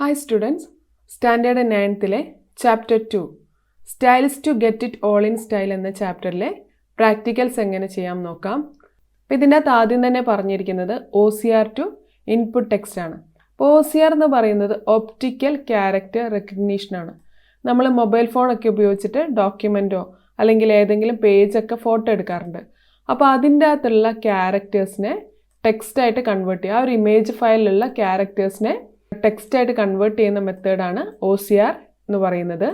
Hi students, Standard 9th Chapter 2 Styles to Get It All in Style എന്ന ചാപ്റ്ററിലെ practicals എങ്ങനെ ചെയ്യാം നോക്കാം. അപ്പോൾ ഇതിൻ്റെ അകത്ത് ആദ്യം തന്നെ പറഞ്ഞിരിക്കുന്നത് OCR ടു ഇൻപുട്ട് ടെക്സ്റ്റ് ആണ്. അപ്പോൾ OCR എന്ന് പറയുന്നത് ഒപ്റ്റിക്കൽ ക്യാരക്ടർ റെക്കഗ്നീഷൻ ആണ്. നമ്മൾ മൊബൈൽ ഫോണൊക്കെ ഉപയോഗിച്ചിട്ട് ഡോക്യുമെൻറ്റോ അല്ലെങ്കിൽ ഏതെങ്കിലും പേജൊക്കെ ഫോട്ടോ എടുക്കാറുണ്ട്. അപ്പോൾ അതിൻ്റെ അകത്തുള്ള ക്യാരക്ടേഴ്സിനെ ടെക്സ്റ്റായിട്ട് കൺവേർട്ട് ചെയ്യുക. ആ ഒരു ഇമേജ് ഫയലിലുള്ള ക്യാരക്ടേഴ്സിനെ ടെക്സ്റ്റായിട്ട് കൺവേർട്ട് ചെയ്യുന്ന മെത്തേഡാണ് OCR എന്ന് പറയുന്നത്.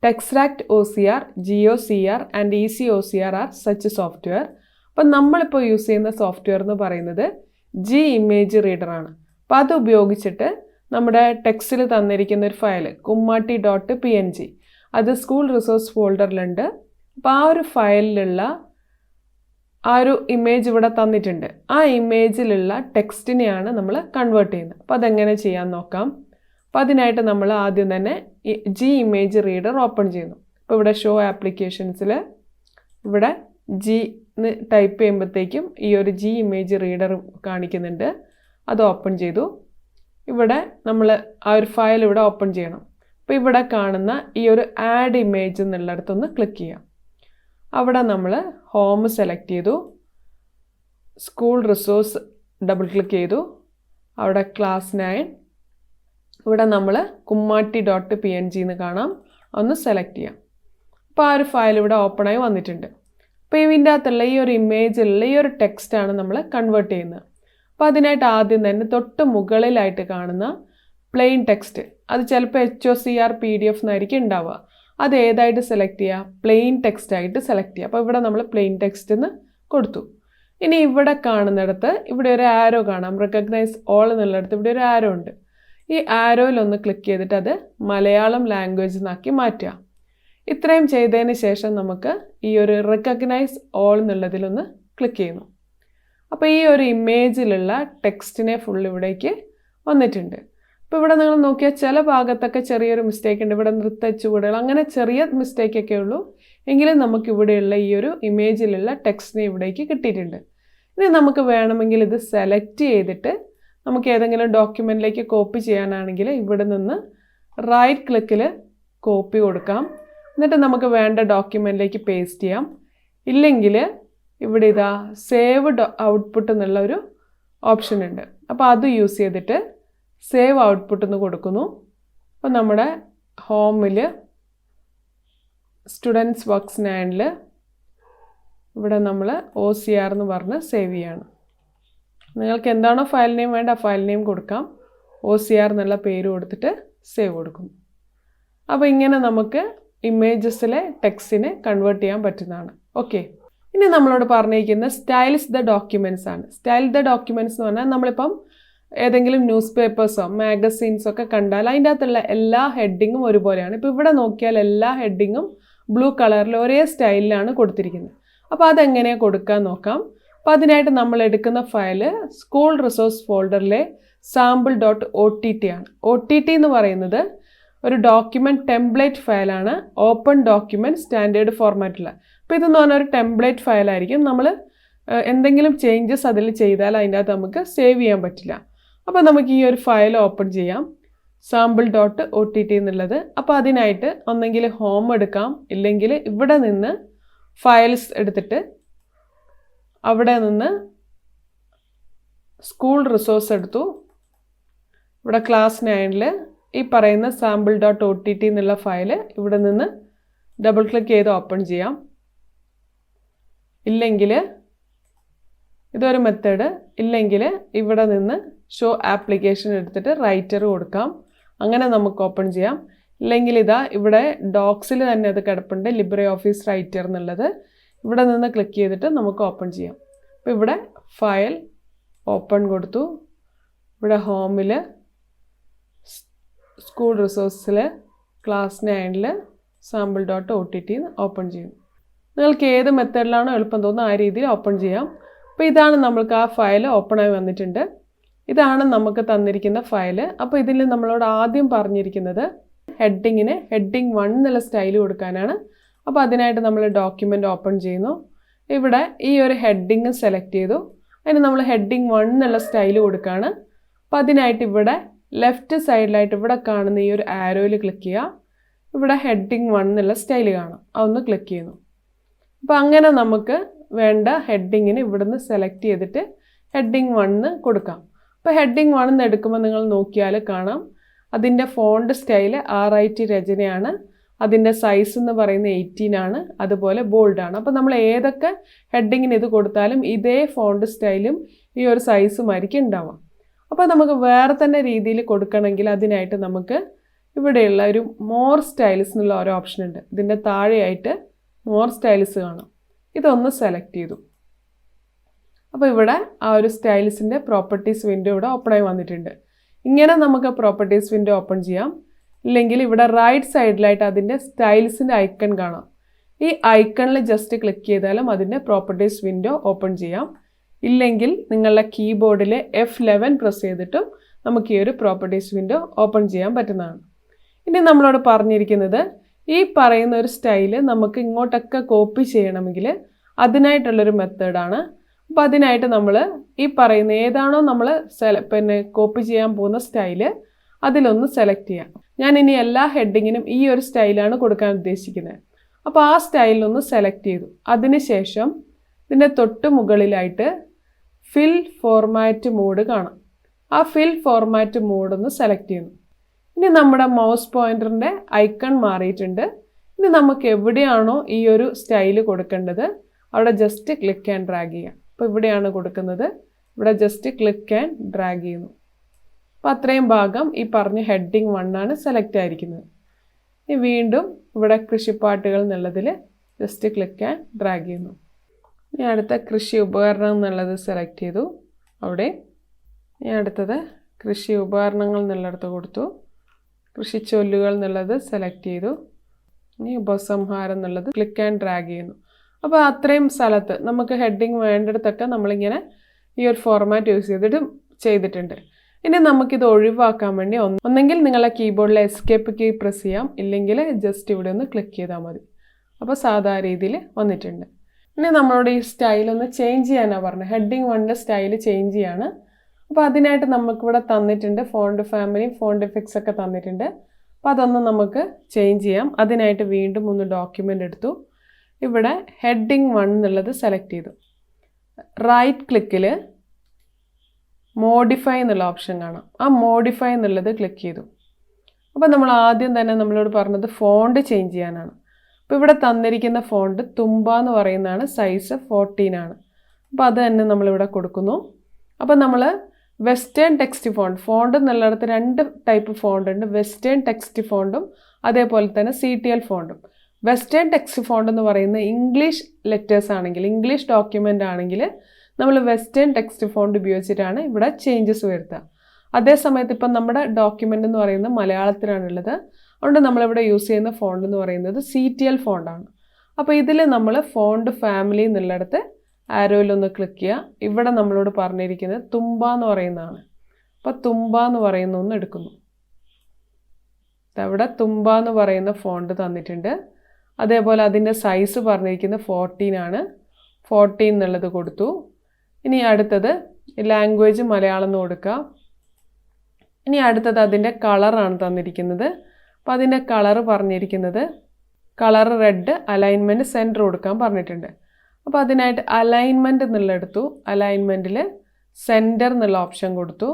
Textract OCR, GOCR and ECOCR are such software. അപ്പം നമ്മളിപ്പോൾ യൂസ് ചെയ്യുന്ന സോഫ്റ്റ്വെയർ എന്ന് പറയുന്നത് ഇമേജ് റീഡറാണ്. അപ്പോൾ അത് ഉപയോഗിച്ചിട്ട് നമ്മുടെ ടെക്സ്റ്റിൽ തന്നിരിക്കുന്ന ഒരു ഫയൽ kummati.png അത് സ്കൂൾ റിസോഴ്സ് ഫോൾഡറിലുണ്ട്. അപ്പോൾ ആ ഒരു ഫയലിലുള്ള ആ ഒരു ഇമേജ് ഇവിടെ തന്നിട്ടുണ്ട്. ആ ഇമേജിലുള്ള ടെക്സ്റ്റിനെയാണ് നമ്മൾ കൺവേർട്ട് ചെയ്യുന്നത്. അപ്പോൾ അതെങ്ങനെ ചെയ്യാൻ നോക്കാം. അപ്പോൾ അതിനായിട്ട് നമ്മൾ ആദ്യം തന്നെ ഇമേജ് റീഡർ ഓപ്പൺ ചെയ്യുന്നു. അപ്പോൾ ഇവിടെ ഷോ ആപ്ലിക്കേഷൻസിൽ ഇവിടെ എന്ന് ടൈപ്പ് ചെയ്യുമ്പോഴത്തേക്കും ഈ ഒരു ഇമേജ് റീഡർ കാണിക്കുന്നുണ്ട്. അത് ഓപ്പൺ ചെയ്തു. ഇവിടെ നമ്മൾ ആ ഒരു ഫയൽ ഇവിടെ ഓപ്പൺ ചെയ്യണം. അപ്പോൾ ഇവിടെ കാണുന്ന ഈ ഒരു ആഡ് ഇമേജ് എന്നുള്ളിടത്തൊന്ന് ക്ലിക്ക് ചെയ്യാം. അവിടെ നമ്മൾ ഹോം സെലക്ട് ചെയ്തു, സ്കൂൾ റിസോഴ്സ് ഡബിൾ ക്ലിക്ക് ചെയ്തു, അവിടെ ക്ലാസ് 9 ഇവിടെ നമ്മൾ kummati.png എന്ന് കാണാം, ഒന്ന് സെലക്ട് ചെയ്യാം. അപ്പോൾ ആ ഒരു ഫയൽ ഇവിടെ ഓപ്പണായി വന്നിട്ടുണ്ട്. അപ്പോൾ ഇതിൻ്റെ അകത്തുള്ള ഈ ഒരു ഇമേജിലുള്ള ഈ ഒരു ടെക്സ്റ്റാണ് നമ്മൾ കൺവേർട്ട് ചെയ്യുന്നത്. അപ്പോൾ അതിനായിട്ട് ആദ്യം തന്നെ തൊട്ട് മുകളിലായിട്ട് കാണുന്ന പ്ലെയിൻ ടെക്സ്റ്റ്, അത് ചിലപ്പോൾ HOCR PDF എന്നായിരിക്കും ഉണ്ടാവുക. അത് ഏതായിട്ട് സെലക്ട് ചെയ്യുക? പ്ലെയിൻ ടെക്സ്റ്റ് ആയിട്ട് സെലക്ട് ചെയ്യുക. അപ്പോൾ ഇവിടെ നമ്മൾ പ്ലെയിൻ ടെക്സ്റ്റ് എന്ന് കൊടുത്തു. ഇനി ഇവിടെ കാണുന്നിടത്ത് ഇവിടെ ഒരു ആരോ കാണാം, റെക്കഗ്നൈസ് ഓൾ എന്നുള്ളിടത്ത് ഇവിടെ ഒരു ആരോ ഉണ്ട്. ഈ ആരോയിലൊന്ന് ക്ലിക്ക് ചെയ്തിട്ട് അത് മലയാളം ലാംഗ്വേജ് എന്നാക്കി മാറ്റുക. ഇത്രയും ചെയ്തതിന് ശേഷം നമുക്ക് ഈ ഒരു റെക്കഗ്നൈസ് ഓൾ എന്നുള്ളതിലൊന്ന് ക്ലിക്ക് ചെയ്യുന്നു. അപ്പോൾ ഈ ഒരു ഇമേജിലുള്ള ടെക്സ്റ്റിനെ ഫുൾ ഇവിടേക്ക് വന്നിട്ടുണ്ട്. അപ്പോൾ ഇവിടെ നിങ്ങൾ നോക്കിയാൽ ചില ഭാഗത്തൊക്കെ ചെറിയൊരു മിസ്റ്റേക്ക് ഉണ്ട്. ഇവിടെ നൃത്തച്ചുവടുകൾ അങ്ങനെ ചെറിയ മിസ്റ്റേക്കൊക്കെ ഉള്ളൂ. എങ്കിലും നമുക്ക് ഇവിടെയുള്ള ഈ ഒരു ഇമേജിലുള്ള ടെക്സ്റ്റിനെ ഇവിടേക്ക് കിട്ടിയിട്ടുണ്ട്. ഇനി നമുക്ക് വേണമെങ്കിൽ ഇത് സെലക്ട് ചെയ്തിട്ട് നമുക്ക് ഏതെങ്കിലും ഡോക്യുമെൻറ്റിലേക്ക് കോപ്പി ചെയ്യാനാണെങ്കിൽ ഇവിടെ നിന്ന് റൈറ്റ് ക്ലിക്കിൽ കോപ്പി കൊടുക്കാം. എന്നിട്ട് നമുക്ക് വേണ്ട ഡോക്യുമെൻറ്റിലേക്ക് പേസ്റ്റ് ചെയ്യാം. ഇല്ലെങ്കിൽ ഇവിടെ ഇതാ സേവ് ഔട്ട്പുട്ട് എന്നുള്ള ഒരു ഓപ്ഷൻ ഉണ്ട്. അപ്പോൾ അത് യൂസ് ചെയ്തിട്ട് സേവ് ഔട്ട്പുട്ട് എന്ന് കൊടുക്കുന്നു. അപ്പോൾ നമ്മുടെ ഹോമിൽ സ്റ്റുഡൻസ് വർക്ക്സ് 9ൽ ഇവിടെ നമ്മൾ OCR എന്ന് പറഞ്ഞ് സേവ് ചെയ്യാണ്. നിങ്ങൾക്ക് എന്താണോ ഫയൽ നെയിം വേണ്ട ആ ഫയൽ നെയിം കൊടുക്കാം. OCR എന്നുള്ള പേര് കൊടുത്തിട്ട് സേവ് കൊടുക്കും. അപ്പോൾ ഇങ്ങനെ നമുക്ക് ഇമേജസിലെ ടെക്സ്റ്റിനെ കൺവേർട്ട് ചെയ്യാൻ പറ്റുന്നതാണ്. ഓക്കെ, ഇനി നമ്മളോട് പറഞ്ഞിരിക്കുന്നത് സ്റ്റൈൽസ് ദ ഡോക്യുമെൻറ്റ്സ് ആണ്. സ്റ്റൈൽ ദ ഡോക്യുമെൻറ്റ്സ് എന്ന് പറഞ്ഞാൽ നമ്മളിപ്പം ഏതെങ്കിലും ന്യൂസ് പേപ്പേഴ്സോ മാഗസീൻസോ ഒക്കെ കണ്ടാൽ അതിൻ്റെ അകത്തുള്ള എല്ലാ ഹെഡിങ്ങും ഒരുപോലെയാണ്. ഇപ്പോൾ ഇവിടെ നോക്കിയാൽ എല്ലാ ഹെഡിങ്ങും ബ്ലൂ കളറിൽ ഒരേ സ്റ്റൈലിലാണ് കൊടുത്തിരിക്കുന്നത്. അപ്പോൾ അതെങ്ങനെയാണ് കൊടുക്കാൻ നോക്കാം. അപ്പോൾ അതിനായിട്ട് നമ്മൾ എടുക്കുന്ന ഫയൽ സ്കൂൾ റിസോഴ്സ് ഫോൾഡറിലെ sample.ott ആണ്. OTT എന്ന് പറയുന്നത് ഒരു ഡോക്യുമെൻറ്റ് ടെംപ്ലേറ്റ് ഫയലാണ്. ഓപ്പൺ ഡോക്യുമെൻറ്റ് സ്റ്റാൻഡേർഡ് ഫോർമാറ്റിൽ. അപ്പോൾ ഇതെന്ന് പറഞ്ഞാൽ ഒരു ടെംപ്ലേറ്റ് ഫയലായിരിക്കും. നമ്മൾ എന്തെങ്കിലും ചേഞ്ചസ് അതിൽ ചെയ്താൽ അതിൻ്റെ അകത്ത് നമുക്ക് സേവ് ചെയ്യാൻ പറ്റില്ല. അപ്പോൾ നമുക്ക് ഈ ഒരു ഫയൽ ഓപ്പൺ ചെയ്യാം, sample.ott എന്നുള്ളത്. അപ്പോൾ അതിനായിട്ട് ഒന്നെങ്കിൽ ഹോം എടുക്കാം, ഇല്ലെങ്കിൽ ഇവിടെ നിന്ന് ഫയൽസ് എടുത്തിട്ട് അവിടെ നിന്ന് സ്കൂൾ റിസോഴ്സ് എടുത്തു. ഇവിടെ ക്ലാസ് 9ൽ ഈ പറയുന്ന sample.ott എന്നുള്ള ഫയൽ ഇവിടെ നിന്ന് ഡബിൾ ക്ലിക്ക് ചെയ്ത് ഓപ്പൺ ചെയ്യാം. ഇല്ലെങ്കിൽ ഇതൊരു മെത്തേഡ്, ഇല്ലെങ്കിൽ ഇവിടെ നിന്ന് ഷോ ആപ്ലിക്കേഷൻ എടുത്തിട്ട് റൈറ്റർ കൊടുക്കാം. അങ്ങനെ നമുക്ക് ഓപ്പൺ ചെയ്യാം. ഇല്ലെങ്കിൽ ഇതാ ഇവിടെ ഡോക്സിൽ തന്നെ അത് കിടപ്പുണ്ട്, ലിബ്രെ ഓഫീസ് റൈറ്റർ എന്നുള്ളത്. ഇവിടെ നിന്ന് ക്ലിക്ക് ചെയ്തിട്ട് നമുക്ക് ഓപ്പൺ ചെയ്യാം. അപ്പോൾ ഇവിടെ ഫയൽ ഓപ്പൺ കൊടുത്തു. ഇവിടെ ഹോമിൽ സ്കൂൾ റിസോഴ്സിൽ ക്ലാസ് 9ൽ sample.ott ഓപ്പൺ ചെയ്യും. നിങ്ങൾക്ക് ഏത് മെത്തേഡിലാണോ എളുപ്പം തോന്നുന്നത് ആ രീതിയിൽ ഓപ്പൺ ചെയ്യാം. അപ്പോൾ ഇതാണ് നമ്മൾക്ക് ആ ഫയൽ ഓപ്പണായി വന്നിട്ടുണ്ട്. ഇതാണ് നമുക്ക് തന്നിരിക്കുന്ന ഫയൽ. അപ്പോൾ ഇതിൽ നമ്മളോട് ആദ്യം പറഞ്ഞിരിക്കുന്നത് ഹെഡിങ്ങിന് ഹെഡിങ് 1 എന്നുള്ള സ്റ്റൈൽ കൊടുക്കാനാണ്. അപ്പോൾ അതിനായിട്ട് നമ്മൾ ഡോക്യുമെൻ്റ് ഓപ്പൺ ചെയ്യുന്നു. ഇവിടെ ഈ ഒരു ഹെഡിങ് സെലക്ട് ചെയ്തു. അതിന് നമ്മൾ ഹെഡിങ് 1 എന്നുള്ള സ്റ്റൈൽ കൊടുക്കുകയാണ്. അപ്പോൾ അതിനായിട്ട് ഇവിടെ ലെഫ്റ്റ് സൈഡിലായിട്ട് ഇവിടെ കാണുന്ന ഈ ഒരു ആരോയിൽ ക്ലിക്ക് ചെയ്യുക. ഇവിടെ ഹെഡിങ് 1 എന്നുള്ള സ്റ്റൈൽ കാണാം, അതൊന്ന് ക്ലിക്ക് ചെയ്യുന്നു. അപ്പോൾ അങ്ങനെ നമുക്ക് വേണ്ട ഹെഡിങ്ങിന് ഇവിടുന്ന് സെലക്ട് ചെയ്തിട്ട് ഹെഡിങ് 1 കൊടുക്കാം. അപ്പോൾ ഹെഡിങ് 1 എടുക്കുമ്പോൾ നിങ്ങൾ നോക്കിയാൽ കാണാം അതിൻ്റെ ഫോണ്ട് സ്റ്റൈൽ RIT രചനയാണ്, അതിൻ്റെ സൈസ് എന്ന് പറയുന്നത് 18 ആണ്, അതുപോലെ ബോൾഡാണ്. അപ്പോൾ നമ്മൾ ഏതൊക്കെ ഹെഡിങ്ങിന് ഇത് കൊടുത്താലും ഇതേ ഫോണ്ട് സ്റ്റൈലും ഈ ഒരു സൈസുമായിരിക്കും ഉണ്ടാവാം. അപ്പോൾ നമുക്ക് വേറെ തന്നെ രീതിയിൽ കൊടുക്കണമെങ്കിൽ അതിനായിട്ട് നമുക്ക് ഇവിടെയുള്ള ഒരു മോർ സ്റ്റൈൽസ് എന്നുള്ള ഒരു ഓപ്ഷൻ ഉണ്ട്. ഇതിൻ്റെ താഴെയായിട്ട് മോർ സ്റ്റൈൽസ് കാണാം, ഇതൊന്ന് സെലക്ട് ചെയ്തു. അപ്പോൾ ഇവിടെ ആ ഒരു സ്റ്റൈൽസിൻ്റെ പ്രോപ്പർട്ടീസ് വിൻഡോ ഇവിടെ ഓപ്പണായി വന്നിട്ടുണ്ട്. ഇങ്ങനെ നമുക്ക് പ്രോപ്പർട്ടീസ് വിൻഡോ ഓപ്പൺ ചെയ്യാം. ഇല്ലെങ്കിൽ ഇവിടെ റൈറ്റ് സൈഡിലായിട്ട് അതിൻ്റെ സ്റ്റൈൽസിൻ്റെ ഐക്കൺ കാണാം. ഈ ഐക്കണിൽ ജസ്റ്റ് ക്ലിക്ക് ചെയ്താലും അതിൻ്റെ പ്രോപ്പർട്ടീസ് വിൻഡോ ഓപ്പൺ ചെയ്യാം. ഇല്ലെങ്കിൽ നിങ്ങളുടെ കീബോർഡിലെ F11 പ്രസ് ചെയ്തിട്ടും നമുക്ക് ഈ ഒരു പ്രോപ്പർട്ടീസ് വിൻഡോ ഓപ്പൺ ചെയ്യാൻ പറ്റുന്നതാണ്. ഇനി നമ്മളോട് പറഞ്ഞിരിക്കുന്നത് ഈ പറയുന്ന ഒരു സ്റ്റൈല് നമുക്ക് ഇങ്ങോട്ടൊക്കെ കോപ്പി ചെയ്യണമെങ്കിൽ അതിനായിട്ടുള്ളൊരു മെത്തേഡാണ്. അപ്പോൾ അതിനായിട്ട് നമ്മൾ ഈ പറയുന്ന ഏതാണോ നമ്മൾ കോപ്പി ചെയ്യാൻ പോകുന്ന സ്റ്റൈല് അതിലൊന്ന് സെലക്ട് ചെയ്യാം. ഞാൻ ഇനി എല്ലാ ഹെഡിങ്ങിനും ഈ ഒരു സ്റ്റൈലാണ് കൊടുക്കാൻ ഉദ്ദേശിക്കുന്നത്. അപ്പോൾ ആ സ്റ്റൈലൊന്ന് സെലക്ട് ചെയ്തു. അതിനുശേഷം ഇതിൻ്റെ തൊട്ട് മുകളിലായിട്ട് ഫിൽ ഫോർമാറ്റ് മോഡ് കാണാം. ആ ഫിൽ ഫോർമാറ്റ് മോഡൊന്ന് സെലക്ട് ചെയ്യുന്നു. ഇനി നമ്മുടെ മൗസ് പോയിൻ്ററിൻ്റെ ഐക്കൺ മാറിയിട്ടുണ്ട്. ഇനി നമുക്ക് എവിടെയാണോ ഈ ഒരു സ്റ്റൈല് കൊടുക്കേണ്ടത് അവിടെ ജസ്റ്റ് ക്ലിക്ക് ആൻഡ് ഡ്രാഗ് ചെയ്യാം. അപ്പോൾ ഇവിടെയാണ് കൊടുക്കുന്നത്, ഇവിടെ ജസ്റ്റ് ക്ലിക്ക് ആൻഡ് ഡ്രാഗ് ചെയ്യുന്നു. അപ്പോൾ അത്രയും ഭാഗം ഈ പറഞ്ഞ ഹെഡിങ് 1 ആണ് സെലക്ട് ആയിരിക്കുന്നത്. ഇനി വീണ്ടും ഇവിടെ കൃഷിപ്പാട്ടുകൾ എന്നുള്ളതിൽ ജസ്റ്റ് ക്ലിക്ക് ആൻഡ് ഡ്രാഗ് ചെയ്യുന്നു. ഇനി അടുത്ത കൃഷി ഉപകരണം എന്നുള്ളത് സെലക്ട് ചെയ്തു. അവിടെ ഇനി അടുത്തത് കൃഷി ഉപകരണങ്ങൾ എന്നുള്ളിടത്ത് കൊടുത്തു. കൃഷിച്ചൊല്ലുകൾ എന്നുള്ളത് സെലക്ട് ചെയ്തു. ഇനി ഉപസംഹാരം എന്നുള്ളത് ക്ലിക്ക് ആൻഡ് ഡ്രാഗ് ചെയ്യുന്നു. അപ്പോൾ അത്രയും സ്ഥലത്ത് നമുക്ക് ഹെഡിങ് വേണ്ടിടത്തൊക്കെ നമ്മളിങ്ങനെ ഈ ഒരു ഫോർമാറ്റ് യൂസ് ചെയ്തിട്ടുണ്ട്. ഇനി നമുക്കിത് ഒഴിവാക്കാൻ വേണ്ടി ഒന്നെങ്കിൽ നിങ്ങളെ കീബോർഡിലെ എസ്കേപ്പ് കീ പ്രസ് ചെയ്യാം, ഇല്ലെങ്കിൽ ജസ്റ്റ് ഇവിടെ ഒന്ന് ക്ലിക്ക് ചെയ്താൽ മതി. അപ്പോൾ സാധാ രീതിയിൽ വന്നിട്ടുണ്ട്. ഇനി നമ്മളോട് ഈ സ്റ്റൈലൊന്ന് ചേഞ്ച് ചെയ്യാനാണ് പറഞ്ഞത്. ഹെഡിങ് 1 സ്റ്റൈൽ ചേഞ്ച് ചെയ്യാണ്. അപ്പോൾ അതിനായിട്ട് നമുക്കിവിടെ തന്നിട്ടുണ്ട് ഫോണ്ട് ഫാമിലി, ഫോണ്ട് എഫക്ട്സ് ഒക്കെ തന്നിട്ടുണ്ട്. അപ്പോൾ അതൊന്ന് നമുക്ക് ചേഞ്ച് ചെയ്യാം. അതിനായിട്ട് വീണ്ടും ഒന്ന് ഡോക്യുമെൻ്റ് എടുത്തു. ഇവിടെ ഹെഡിങ് 1 എന്നുള്ളത് സെലക്ട് ചെയ്തു. റൈറ്റ് ക്ലിക്കിൽ മോഡിഫൈ എന്നുള്ള ഓപ്ഷൻ കാണാം. ആ മോഡിഫൈ എന്നുള്ളത് ക്ലിക്ക് ചെയ്തു. അപ്പോൾ നമ്മൾ ആദ്യം തന്നെ നമ്മളോട് പറഞ്ഞത് ഫോണ്ട് ചേഞ്ച് ചെയ്യാനാണ്. അപ്പോൾ ഇവിടെ തന്നിരിക്കുന്ന ഫോണ്ട് തുമ്പ എന്ന് പറയുന്നതാണ്, സൈസ് 14 ആണ്. അപ്പോൾ അത് തന്നെ നമ്മളിവിടെ കൊടുക്കുന്നു. അപ്പോൾ നമ്മൾ വെസ്റ്റേൺ ടെക്സ്റ്റ് ഫോണ്ട് എന്നുള്ളിടത്ത് 2 ടൈപ്പ് ഫോണ്ട് ഉണ്ട്. വെസ്റ്റേൺ ടെക്സ്റ്റ് ഫോണ്ടും അതേപോലെ തന്നെ CTL ഫോണ്ടും. വെസ്റ്റേൺ ടെക്സ്റ്റ് ഫോണ്ട് എന്ന് പറയുന്നത് ഇംഗ്ലീഷ് ലെറ്റേഴ്സ് ആണെങ്കിൽ, ഇംഗ്ലീഷ് ഡോക്യുമെൻ്റ് ആണെങ്കിൽ നമ്മൾ വെസ്റ്റേൺ ടെക്സ്റ്റ് ഫോണ്ട് ഉപയോഗിച്ചിട്ടാണ് ഇവിടെ ചേഞ്ചസ് വരുത്തുക. അതേസമയത്ത് ഇപ്പം നമ്മുടെ ഡോക്യുമെൻ്റ് എന്ന് പറയുന്നത് മലയാളത്തിലാണുള്ളത്. അതുകൊണ്ട് നമ്മളിവിടെ യൂസ് ചെയ്യുന്ന ഫോണ്ട് എന്ന് പറയുന്നത് CTL ഫോണ്ടാണ്. അപ്പോൾ ഇതിൽ നമ്മൾ ഫോണ്ട് ഫാമിലി എന്നുള്ളിടത്ത് ആരോയിലൊന്ന് ക്ലിക്ക് ചെയ്യുക. ഇവിടെ നമ്മളോട് പറഞ്ഞിരിക്കുന്നത് തുമ്പ എന്ന് പറയുന്നതാണ്. അപ്പോൾ തുമ്പ എന്ന് പറയുന്ന ഒന്ന് എടുക്കുന്നു. അവിടെ തുമ്പ എന്ന് പറയുന്ന ഫോണ്ട് തന്നിട്ടുണ്ട്. അതേപോലെ അതിൻ്റെ സൈസ് പറഞ്ഞിരിക്കുന്നത് 14 ആണ്. 14 എന്നുള്ളത് കൊടുത്തു. ഇനി അടുത്തത് ലാംഗ്വേജ് മലയാളം എന്ന് കൊടുക്കുക. ഇനി അടുത്തത് അതിൻ്റെ കളറാണ് തന്നിരിക്കുന്നത്. അപ്പോൾ അതിൻ്റെ കളറ് പറഞ്ഞിരിക്കുന്നത് കളർ റെഡ്, അലൈൻമെൻറ്റ് സെൻറ്റർ കൊടുക്കാൻ പറഞ്ഞിട്ടുണ്ട്. അപ്പോൾ അതിനായിട്ട് അലൈൻമെൻറ്റ് എന്നുള്ള എടുത്തു. അലൈൻമെൻറ്റിൽ സെൻറ്റർ എന്നുള്ള ഓപ്ഷൻ കൊടുത്തു.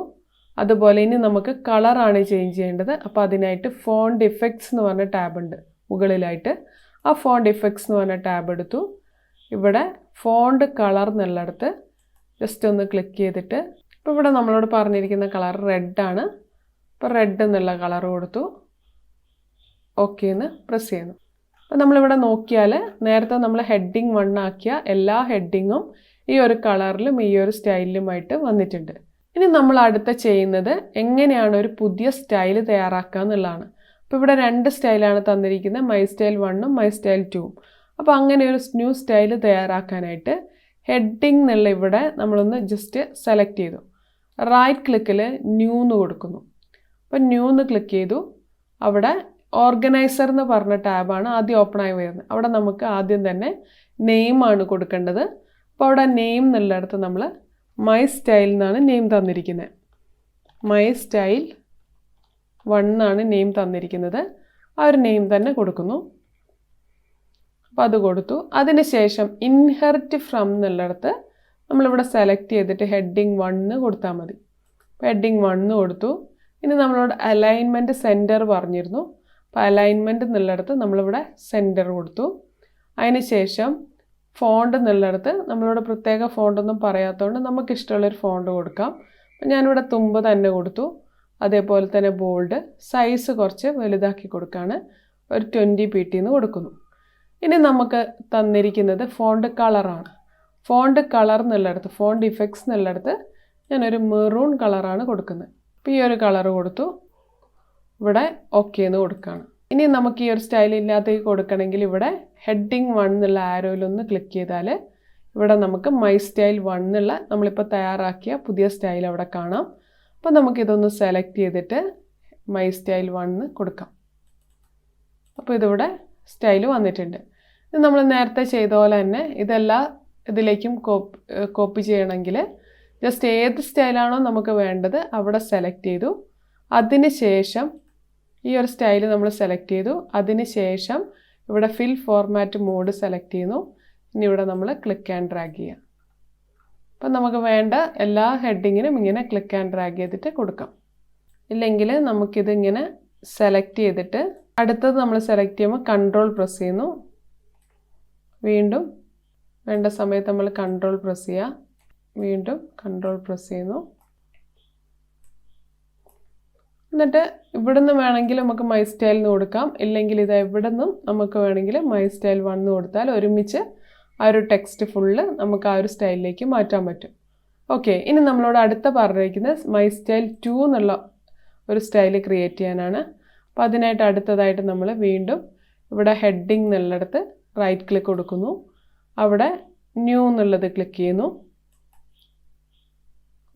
അതുപോലെ ഇനി നമുക്ക് കളറാണ് ചേഞ്ച് ചെയ്യേണ്ടത്. അപ്പോൾ അതിനായിട്ട് ഫോണ്ട് ഇഫക്ട്സ് എന്ന് പറഞ്ഞ ടാബ് ഉണ്ട് മുകളിലായിട്ട്. ആ ഫോണ്ട് ഇഫക്ട്സ് എന്ന് പറഞ്ഞ ടാബ് എടുത്തു. ഇവിടെ ഫോണ്ട് കളർ എന്നുള്ളിടത്ത് ജസ്റ്റ് ഒന്ന് ക്ലിക്ക് ചെയ്തിട്ട്, ഇപ്പോൾ ഇവിടെ നമ്മളോട് പറഞ്ഞിരിക്കുന്ന കളർ റെഡാണ്. അപ്പോൾ റെഡ് എന്നുള്ള കളർ കൊടുത്തു. ഓക്കെ എന്ന് പ്രസ് ചെയ്യുന്നു. അപ്പോൾ നമ്മളിവിടെ നോക്കിയാൽ നേരത്തെ നമ്മൾ ഹെഡിങ് 1 ആക്കിയ എല്ലാ ഹെഡിങ്ങും ഈ ഒരു കളറിലും ഈ ഒരു സ്റ്റൈലിലുമായിട്ട് വന്നിട്ടുണ്ട്. ഇനി നമ്മൾ അടുത്ത ചെയ്യുന്നത് എങ്ങനെയാണ് ഒരു പുതിയ സ്റ്റൈൽ തയ്യാറാക്കുക എന്നുള്ളതാണ്. അപ്പോൾ ഇവിടെ 2 സ്റ്റൈലാണ് തന്നിരിക്കുന്നത്, മൈ സ്റ്റൈൽ 1ഉം മൈ സ്റ്റൈൽ 2ഉം. അപ്പോൾ അങ്ങനെ ഒരു ന്യൂ സ്റ്റൈൽ തയ്യാറാക്കാനായിട്ട് ഹെഡിങ് എന്നുള്ള ഇവിടെ നമ്മളൊന്ന് ജസ്റ്റ് സെലക്ട് ചെയ്തു. റൈറ്റ് ക്ലിക്കിൽ ന്യൂ എന്ന് കൊടുക്കുന്നു. അപ്പോൾ ന്യൂ എന്ന് ക്ലിക്ക് ചെയ്തു. അവിടെ ഓർഗനൈസർ എന്ന് പറഞ്ഞ ടാബാണ് ആദ്യം ഓപ്പൺ ആയി വരുന്നത്. അവിടെ നമുക്ക് ആദ്യം തന്നെ നെയിമാണ് കൊടുക്കേണ്ടത്. അപ്പോൾ അവിടെ നെയിം എന്നുള്ളിടത്ത് നമ്മൾ മൈ സ്റ്റൈൽ എന്നാണ് നെയിം തന്നിരിക്കുന്നത്. മൈ സ്റ്റൈൽ 1 ആണ് നെയിം തന്നിരിക്കുന്നത്. ആ ഒരു നെയിം തന്നെ കൊടുക്കുന്നു. അപ്പോൾ അത് കൊടുത്തു. അതിനുശേഷം ഇൻഹെറിറ്റ് ഫ്രം എന്നുള്ളിടത്ത് നമ്മളിവിടെ സെലക്ട് ചെയ്തിട്ട് ഹെഡിങ് 1 കൊടുത്താൽ മതി. അപ്പോൾ ഹെഡിങ് 1 കൊടുത്തു. ഇനി നമ്മളോട് അലൈൻമെൻറ്റ് സെൻറ്റർ പറഞ്ഞിരുന്നു. അപ്പോൾ അലൈൻമെൻറ്റ് എന്നുള്ളിടത്ത് നമ്മളിവിടെ സെൻറ്റർ കൊടുത്തു. അതിന് ശേഷം ഫോണ്ട് എന്നുള്ളിടത്ത് നമ്മളോട് പ്രത്യേക ഫോണ്ടൊന്നും പറയാത്തതുകൊണ്ട് നമുക്കിഷ്ടമുള്ളൊരു ഫോണ്ട് കൊടുക്കാം. അപ്പോൾ ഞാനിവിടെ തുമ്പ് തന്നെ കൊടുത്തു. അതേപോലെ തന്നെ ബോൾഡ് സൈസ് കുറച്ച് വലുതാക്കി കൊടുക്കുകയാണ്. ഒരു 20 pt എന്ന് കൊടുക്കുന്നു. ഇനി നമുക്ക് തന്നിരിക്കുന്നത് ഫോണ്ട് കളറാണ്. ഫോണ്ട് കളർ എന്നുള്ളിടത്ത് ഫോണ്ട് ഇഫക്ട്സ് എന്നുള്ളിടത്ത് ഞാനൊരു മെറൂൺ കളറാണ് കൊടുക്കുന്നത്. അപ്പോൾ ഈ ഒരു കളർ കൊടുത്തു. ഇവിടെ ഓക്കെ എന്ന് കൊടുക്കുകയാണ്. ഇനി നമുക്ക് ഈ ഒരു സ്റ്റൈൽ ഇല്ലാത്തേക്ക് കൊടുക്കണമെങ്കിൽ ഇവിടെ ഹെഡിങ് 1 എന്നുള്ള ആരോയിലൊന്ന് ക്ലിക്ക് ചെയ്താൽ ഇവിടെ നമുക്ക് മൈ സ്റ്റൈൽ 1 എന്നുള്ള നമ്മളിപ്പോൾ തയ്യാറാക്കിയ പുതിയ സ്റ്റൈൽ അവിടെ കാണാം. അപ്പോൾ നമുക്കിതൊന്ന് സെലക്ട് ചെയ്തിട്ട് മൈ സ്റ്റൈൽ 1 കൊടുക്കാം. അപ്പോൾ ഇതിവിടെ സ്റ്റൈൽ വന്നിട്ടുണ്ട്. ഇത് നമ്മൾ നേരത്തെ ചെയ്ത പോലെ തന്നെ ഇതെല്ലാം ഇതിലേക്കും കോപ്പി ചെയ്യണമെങ്കിൽ ജസ്റ്റ് ഏത് സ്റ്റൈലാണോ നമുക്ക് വേണ്ടത് അവിടെ സെലക്ട് ചെയ്തു. അതിന് ശേഷം ഈ ഒരു സ്റ്റൈൽ നമ്മൾ സെലക്ട് ചെയ്തു. അതിന് ശേഷം ഇവിടെ ഫിൽ ഫോർമാറ്റ് മോഡ് സെലക്ട് ചെയ്യുന്നു. ഇനി ഇവിടെ നമ്മൾ ക്ലിക്ക് ആൻഡ് ഡ്രാഗ് ചെയ്യാം. അപ്പം നമുക്ക് വേണ്ട എല്ലാ ഹെഡിങ്ങിനും ഇങ്ങനെ ക്ലിക്ക് ആൻഡ് ഡ്രാഗ് ചെയ്തിട്ട് കൊടുക്കാം. ഇല്ലെങ്കിൽ നമുക്കിതിങ്ങനെ സെലക്ട് ചെയ്തിട്ട് അടുത്തത് നമ്മൾ സെലക്ട് ചെയ്യുമ്പോൾ കൺട്രോൾ പ്രസ് ചെയ്യുന്നു. വീണ്ടും വേണ്ട സമയത്ത് നമ്മൾ കൺട്രോൾ പ്രസ് ചെയ്യുക. വീണ്ടും കൺട്രോൾ പ്രസ് ചെയ്യുന്നു. എന്നിട്ട് ഇവിടുന്ന് വേണമെങ്കിൽ നമുക്ക് മൈ സ്റ്റൈൽ എന്ന് കൊടുക്കാം. ഇല്ലെങ്കിൽ ഇത് എവിടെ നിന്നും നമുക്ക് വേണമെങ്കിൽ മൈ സ്റ്റൈൽ 1 കൊടുത്താൽ ഒരുമിച്ച് ആ ഒരു ടെക്സ്റ്റ് ഫുള്ള് നമുക്ക് ആ ഒരു സ്റ്റൈലിലേക്ക് മാറ്റാൻ പറ്റും. ഓക്കെ, ഇനി നമ്മളോട് അടുത്ത പറഞ്ഞിരിക്കുന്നത് മൈ സ്റ്റൈൽ 2 എന്നുള്ള ഒരു സ്റ്റൈൽ ക്രിയേറ്റ് ചെയ്യാനാണ്. അപ്പോൾ അതിനായിട്ട് അടുത്തതായിട്ട് നമ്മൾ വീണ്ടും ഇവിടെ ഹെഡിങ് എന്നുള്ളിടത്ത് റൈറ്റ് ക്ലിക്ക് കൊടുക്കുന്നു. അവിടെ ന്യൂ എന്നുള്ളത് ക്ലിക്ക് ചെയ്യുന്നു.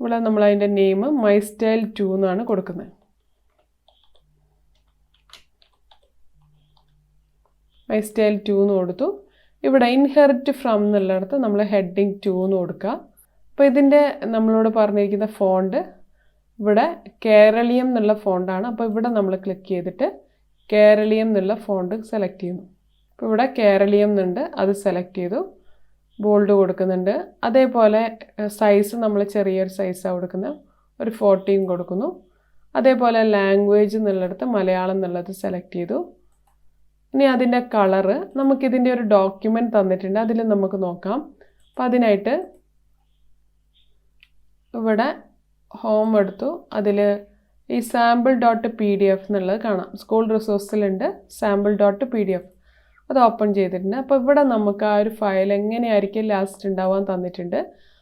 ഇവിടെ നമ്മൾ അതിൻ്റെ നെയിം മൈ സ്റ്റൈൽ 2 എന്നാണ് കൊടുക്കുന്നത്. മൈ സ്റ്റൈൽ 2 എന്ന് കൊടുത്തു. ഇവിടെ ഇൻഹെറിറ്റ് ഫ്രം എന്നുള്ളിടത്ത് നമ്മൾ ഹെഡിങ് 2 എന്ന് കൊടുക്കുക. അപ്പോൾ ഇതിൻ്റെ നമ്മളോട് പറഞ്ഞിരിക്കുന്ന ഫോണ്ട് ഇവിടെ കേരളീയം എന്നുള്ള ഫോണ്ടാണ്. അപ്പോൾ ഇവിടെ നമ്മൾ ക്ലിക്ക് ചെയ്തിട്ട് കേരളീയം എന്നുള്ള ഫോണ്ട് സെലക്ട് ചെയ്യുന്നു. അപ്പോൾ ഇവിടെ കേരളീയം എന്നുണ്ട്, അത് സെലക്ട് ചെയ്തു. ബോൾഡ് കൊടുക്കുന്നുണ്ട്. അതേപോലെ സൈസ് നമ്മൾ ചെറിയൊരു സൈസാണ് കൊടുക്കുന്നത്, ഒരു 14 കൊടുക്കുന്നു. അതേപോലെ ലാംഗ്വേജ് എന്നുള്ളിടത്ത് മലയാളം എന്നുള്ളത് സെലക്ട് ചെയ്തു. ഇനി അതിൻ്റെ കളറ് നമുക്കിതിൻ്റെ ഒരു ഡോക്യുമെൻറ്റ് തന്നിട്ടുണ്ട്, അതിൽ നമുക്ക് നോക്കാം. അപ്പോൾ അതിനായിട്ട് ഇവിടെ ഹോം എടുത്തു. അതിൽ ഈ sample.pdf എന്നുള്ളത് കാണാം. സ്കൂൾ റിസോഴ്സിലുണ്ട് sample.pdf. അത് ഓപ്പൺ ചെയ്തിട്ടുണ്ട്. അപ്പോൾ ഇവിടെ നമുക്ക് ആ ഒരു ഫയൽ എങ്ങനെയായിരിക്കും ലാസ്റ്റ് ഉണ്ടാവാൻ തന്നിട്ടുണ്ട്.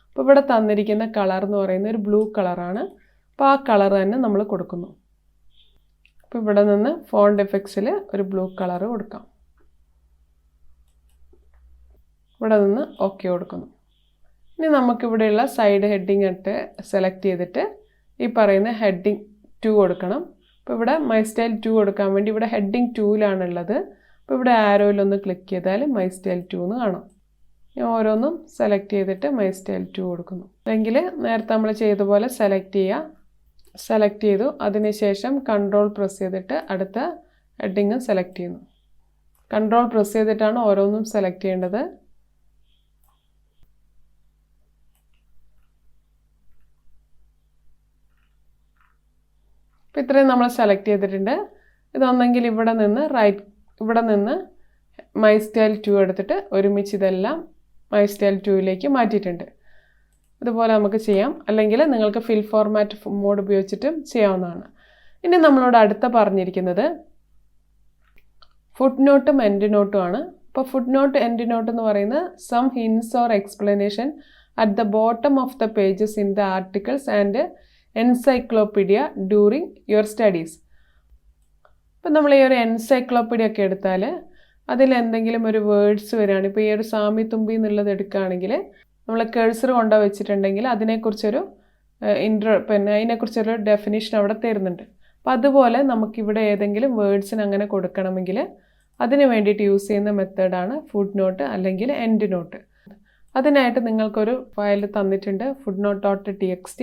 അപ്പോൾ ഇവിടെ തന്നിരിക്കുന്ന കളർ എന്ന് പറയുന്നത് ഒരു ബ്ലൂ കളറാണ്. അപ്പോൾ ആ കളർ തന്നെ നമ്മൾ കൊടുക്കുന്നു. അപ്പോൾ ഇവിടെ നിന്ന് ഫോണ്ട് എഫക്ട്സിൽ ഒരു ബ്ലൂ കളർ കൊടുക്കാം. ഇവിടെ നിന്ന് ഓക്കെ കൊടുക്കുന്നു. ഇനി നമുക്കിവിടെയുള്ള സൈഡ് ഹെഡിങ് ഇട്ട് സെലക്ട് ചെയ്തിട്ട് ഈ പറയുന്ന ഹെഡിങ് 2 കൊടുക്കണം. അപ്പോൾ ഇവിടെ മൈ സ്റ്റൈൽ 2 കൊടുക്കാൻ വേണ്ടി ഇവിടെ ഹെഡിങ് 2-ലാണുള്ളത്. അപ്പോൾ ഇവിടെ ആരോയിലൊന്ന് ക്ലിക്ക് ചെയ്താൽ മൈ സ്റ്റൈൽ 2 എന്ന് കാണാം. ഞാൻ ഓരോന്നും സെലക്ട് ചെയ്തിട്ട് മൈ സ്റ്റൈൽ 2 കൊടുക്കുന്നു. അല്ലെങ്കിൽ നേരത്തെ നമ്മൾ ചെയ്ത പോലെ സെലക്ട് ചെയ്യുക. സെലക്ട് ചെയ്തു. അതിനുശേഷം കൺട്രോൾ പ്രസ് ചെയ്തിട്ട് അടുത്ത ഹെഡിങ് സെലക്ട് ചെയ്യുന്നു. കൺട്രോൾ പ്രസ് ചെയ്തിട്ടാണ് ഓരോന്നും സെലക്ട് ചെയ്യേണ്ടത്. അപ്പോൾ ഇത്രയും നമ്മൾ സെലക്ട് ചെയ്തിട്ടുണ്ട്. ഇതൊന്നെങ്കിൽ ഇവിടെ നിന്ന് മൈ സ്റ്റൈൽ 2 എടുത്തിട്ട് ഒരുമിച്ച് ഇതെല്ലാം മൈ സ്റ്റൈൽ 2-ലേക്ക് മാറ്റിയിട്ടുണ്ട്. ഇതുപോലെ നമുക്ക് ചെയ്യാം. അല്ലെങ്കിൽ നിങ്ങൾക്ക് ഫിൽ ഫോർമാറ്റ് മോഡ് ഉപയോഗിച്ചിട്ടും ചെയ്യാവുന്നതാണ്. ഇനി നമ്മളോട് അടുത്ത പറഞ്ഞിരിക്കുന്നത് ഫുട് നോട്ടും എൻഡ് നോട്ടും ആണ്. അപ്പോൾ ഫുട് നോട്ട് എൻഡ് നോട്ട് എന്ന് പറയുന്നത് some hints or explanation at the bottom of the pages in the articles and encyclopedia during your studies. ഇപ്പം നമ്മൾ ഈ ഒരു എൻസൈക്ലോപീഡിയ ഒക്കെ എടുത്താൽ അതിൽ എന്തെങ്കിലും ഒരു വേർഡ്സ് വരികയാണ്. ഇപ്പോൾ ഈ ഒരു സാമി തുമ്പി എന്നുള്ളത് എടുക്കുകയാണെങ്കിൽ നമ്മൾ കേഴ്സർ കൊണ്ടു വെച്ചിട്ടുണ്ടെങ്കിൽ അതിനെക്കുറിച്ചൊരു അതിനെക്കുറിച്ചൊരു ഡെഫിനിഷൻ അവിടെ തരുന്നുണ്ട്. അപ്പോൾ അതുപോലെ നമുക്കിവിടെ ഏതെങ്കിലും വേർഡ്സിന് അങ്ങനെ കൊടുക്കണമെങ്കിൽ അതിന് വേണ്ടിയിട്ട് യൂസ് ചെയ്യുന്ന മെത്തേഡാണ് ഫുട് നോട്ട് അല്ലെങ്കിൽ എൻഡ് നോട്ട്. അതിനായിട്ട് നിങ്ങൾക്കൊരു ഫയൽ തന്നിട്ടുണ്ട് footnote.txt.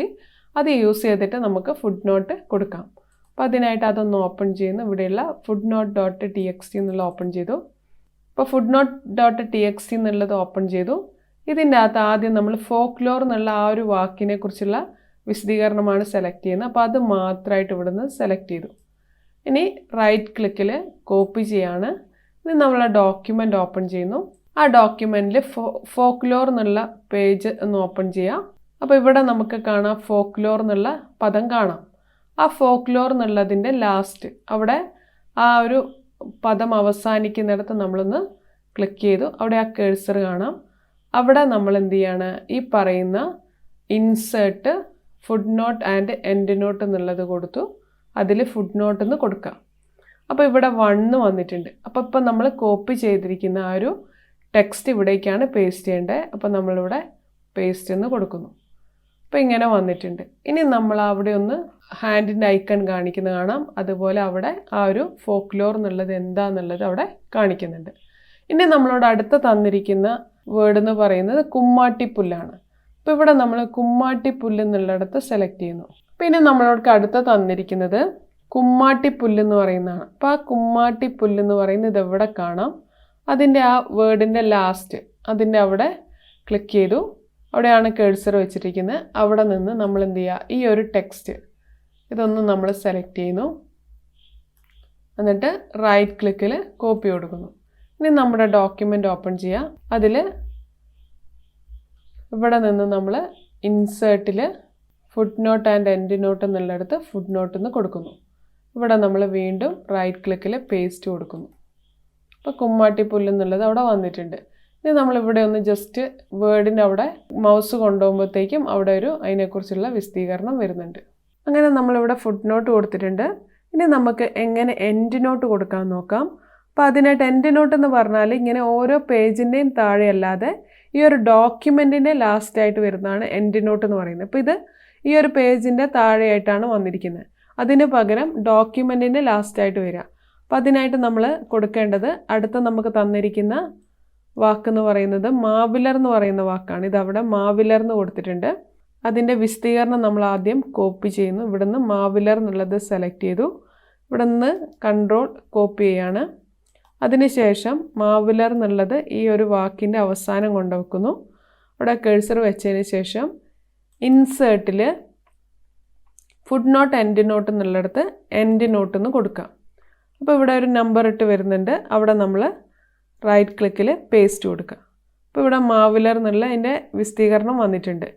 അത് യൂസ് ചെയ്തിട്ട് നമുക്ക് ഫുട് നോട്ട് കൊടുക്കാം. അപ്പോൾ അതിനായിട്ട് അതൊന്ന് ഓപ്പൺ ചെയ്യുന്നു. ഇവിടെയുള്ള footnote.txt എന്നുള്ള ഓപ്പൺ ചെയ്തു. അപ്പോൾ footnote.txt എന്നുള്ളത് ഓപ്പൺ ചെയ്തു. ഇതിൻ്റെ അകത്ത് ആദ്യം നമ്മൾ ഫോക്ലോർ എന്നുള്ള ആ ഒരു വാക്കിനെ കുറിച്ചുള്ള വിശദീകരണമാണ് സെലക്ട് ചെയ്യുന്നത്. അപ്പോൾ അത് മാത്രമായിട്ട് ഇവിടുന്ന് സെലക്ട് ചെയ്തു. ഇനി റൈറ്റ് ക്ലിക്കിൽ കോപ്പി ചെയ്യാണ്. ഇനി നമ്മൾ ആ ഡോക്യുമെൻ്റ് ഓപ്പൺ ചെയ്യുന്നു. ആ ഡോക്യുമെൻറ്റിൽ ഫോക്ലോർ എന്നുള്ള പേജ് ഒന്ന് ഓപ്പൺ ചെയ്യാം. അപ്പോൾ ഇവിടെ നമുക്ക് കാണാം ഫോക്ലോർ എന്നുള്ള പദം കാണാം. ആ ഫോക്ലോർ എന്നുള്ളതിൻ്റെ ലാസ്റ്റ് അവിടെ ആ ഒരു പദം അവസാനിക്കുന്നിടത്ത് നമ്മളൊന്ന് ക്ലിക്ക് ചെയ്തു. അവിടെ ആ കേഴ്സർ കാണാം. അവിടെ നമ്മൾ എന്ത് ചെയ്യാണ്, ഈ പറയുന്ന insert foot not and end note എന്നുള്ളത് കൊടുത്തു. അതിൽ ഫുഡ് നോട്ട് എന്ന് കൊടുക്കാം. അപ്പോൾ ഇവിടെ 1 വന്നിട്ടുണ്ട്. അപ്പോൾ ഇപ്പം നമ്മൾ കോപ്പി ചെയ്തിരിക്കുന്ന ആ ഒരു ടെക്സ്റ്റ് ഇവിടേക്കാണ് പേസ്റ്റ് ചെയ്യേണ്ടത്. അപ്പോൾ നമ്മളിവിടെ പേസ്റ്റ് എന്ന് കൊടുക്കുന്നു. അപ്പോൾ ഇങ്ങനെ വന്നിട്ടുണ്ട്. ഇനി നമ്മൾ അവിടെ ഒന്ന് ഹാൻഡിൻ്റെ ഐക്കൺ കാണിക്കുന്നത് കാണാം. അതുപോലെ അവിടെ ആ ഒരു ഫോക്ലോർ എന്നുള്ളത് എന്താണെന്നുള്ളത് അവിടെ കാണിക്കുന്നുണ്ട്. ഇനി നമ്മളോട് അടുത്ത് തന്നിരിക്കുന്ന വേർഡ് എന്ന് പറയുന്നത് കുമ്മാട്ടിപ്പുല്ലാണ്. അപ്പോൾ ഇവിടെ നമ്മൾ കുമ്മാട്ടിപ്പുല്ല് എന്നുള്ളിടത്ത് സെലക്ട് ചെയ്യുന്നു. പിന്നെ നമ്മളോട് അടുത്ത് തന്നിരിക്കുന്നത് കുമ്മാട്ടിപ്പുല്ല് എന്ന് പറയുന്നതാണ്. അപ്പോൾ ആ കുമ്മാട്ടിപ്പുല്ല് എന്ന് പറയുന്നത് ഇതെവിടെ കാണാം, അതിൻ്റെ ആ വേർഡിൻ്റെ ലാസ്റ്റ് അതിൻ്റെ അവിടെ ക്ലിക്ക് ചെയ്തു. അവിടെയാണ് കേഴ്സർ വെച്ചിരിക്കുന്നത്. അവിടെ നിന്ന് നമ്മൾ എന്ത് ചെയ്യുക, ഈ ഒരു ടെക്സ്റ്റ് ഇതൊന്ന് നമ്മൾ സെലക്ട് ചെയ്യുന്നു. എന്നിട്ട് റൈറ്റ് ക്ലിക്കിൽ കോപ്പി കൊടുക്കുന്നു. ഇനി നമ്മുടെ ഡോക്യുമെൻ്റ് ഓപ്പൺ ചെയ്യുക. അതിൽ ഇവിടെ നിന്ന് നമ്മൾ ഇൻസേർട്ടിൽ food not and end not എന്നുള്ളിടത്ത് ഫുഡ് നോട്ട് എന്ന് കൊടുക്കുന്നു. ഇവിടെ നമ്മൾ വീണ്ടും റൈറ്റ് ക്ലിക്കിൽ പേസ്റ്റ് കൊടുക്കുന്നു. അപ്പോൾ കുമ്മാട്ടിപ്പുല്ല് എന്നുള്ളത് അവിടെ വന്നിട്ടുണ്ട്. ഇനി നമ്മളിവിടെ ഒന്ന് ജസ്റ്റ് വേർഡിൻ്റെ അവിടെ മൗസ് കൊണ്ടുപോകുമ്പോഴത്തേക്കും അവിടെ ഒരു അതിനെക്കുറിച്ചുള്ള വിശദീകരണം വരുന്നുണ്ട്. അങ്ങനെ നമ്മളിവിടെ ഫുഡ് നോട്ട് കൊടുത്തിട്ടുണ്ട്. ഇനി നമുക്ക് എങ്ങനെ എൻഡ് നോട്ട് കൊടുക്കാൻ നോക്കാം. അപ്പോൾ അതിനായിട്ട് എൻഡ് നോട്ട് എന്ന് പറഞ്ഞാൽ ഇങ്ങനെ ഓരോ പേജിൻ്റെയും താഴെ അല്ലാതെ ഈ ഒരു ഡോക്യുമെൻറ്റിൻ്റെ ലാസ്റ്റായിട്ട് വരുന്നതാണ് എൻഡ് നോട്ട് എന്ന് പറയുന്നത്. അപ്പോൾ ഇത് ഈ ഒരു പേജിൻ്റെ താഴെയായിട്ടാണ് വന്നിരിക്കുന്നത്. അതിന് പകരം ഡോക്യുമെൻറ്റിൻ്റെ ലാസ്റ്റായിട്ട് വരിക. അപ്പോൾ അതിനായിട്ട് നമ്മൾ കൊടുക്കേണ്ടത് അടുത്ത നമുക്ക് തന്നിരിക്കുന്ന വാക്കെന്ന് പറയുന്നത് മാവിലർ എന്ന് പറയുന്ന വാക്കാണ്. ഇതവിടെ മാവിലർ എന്ന് കൊടുത്തിട്ടുണ്ട്. അതിൻ്റെ വിശദീകരണം നമ്മൾ ആദ്യം കോപ്പി ചെയ്യുന്നു. ഇവിടുന്ന് മാവിലർ എന്നുള്ളത് സെലക്ട് ചെയ്തു. ഇവിടെ നിന്ന് കൺട്രോൾ കോപ്പി ചെയ്യാണ്. അതിനുശേഷം മാവിലർ എന്നുള്ളത് ഈ ഒരു വാക്കിൻ്റെ അവസാനം കൊണ്ടുവെക്കുന്നു. ഇവിടെ കേഴ്സർ വെച്ചതിന് ശേഷം ഇൻസേർട്ടിൽ ഫുഡ് നോട്ട് എൻഡ് നോട്ട് എന്നുള്ളിടത്ത് എൻഡ് നോട്ട് എന്ന് കൊടുക്കാം. അപ്പോൾ ഇവിടെ ഒരു നമ്പർ ഇട്ട് വരുന്നുണ്ട്. അവിടെ നമ്മൾ റൈറ്റ് ക്ലിക്കിൽ പേസ്റ്റ് കൊടുക്കുക. അപ്പോൾ ഇവിടെ മാവിലർ എന്നുള്ള അതിൻ്റെ വിശദീകരണം വന്നിട്ടുണ്ട്.